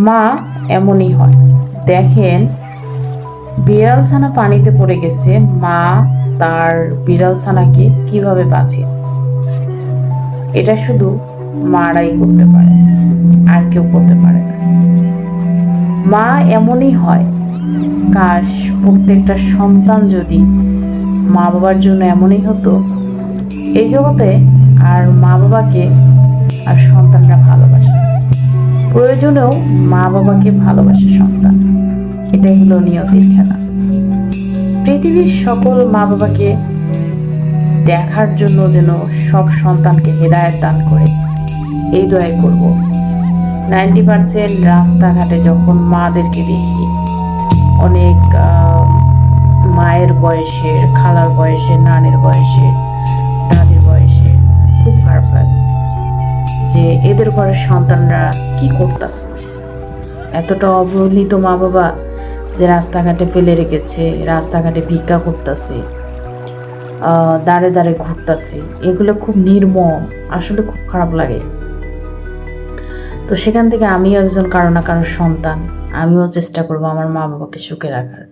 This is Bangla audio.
মা এমনই হয়। দেখেন, বিড়াল ছানা পানিতে পড়ে গেছে, মা তার বিড়াল ছানাকে কিভাবে বাঁচিয়েছে। এটা শুধু মারাই করতে পারে, আর কেউ করতে পারে না। মা এমনই হয়। কাশ প্রত্যেকটা সন্তান যদি মা বাবার জন্য এমনই হতো, এই জগতে আর মা বাবাকে আর সন্তানরা ভালোবাসে না। প্রয়োজনেও মা বাবাকে ভালোবাসে সন্তান। এটাই হলো নিয়তির খেলা। পৃথিবীর সকল মা বাবাকে দেখার জন্য যেন সব সন্তানকে হেদায়েত দান করে, এই দোয়াই করব। 90% রাস্তাঘাটে যখন মাদেরকে দেখি, অনেক মায়ের বয়সের, খালার বয়সের, নানের বয়সের, দাদির বয়সের, খুব খারাপ লাগে যে এদের ঘরের সন্তানরা কি করতেছে। এতটা অবহেলিত মা বাবা যে রাস্তাঘাটে ফেলে রেখেছে, রাস্তাঘাটে ভিক্ষা করতেছে, দাঁড়ে দাঁড়ে ঘুরতেছে। এগুলো খুব নির্মম, আসলে খুব খারাপ লাগে। তো সেখান থেকে আমিও একজন কারো না কারোর সন্তান, আমিও চেষ্টা করবো আমার মা বাবাকে সুখে রাখার।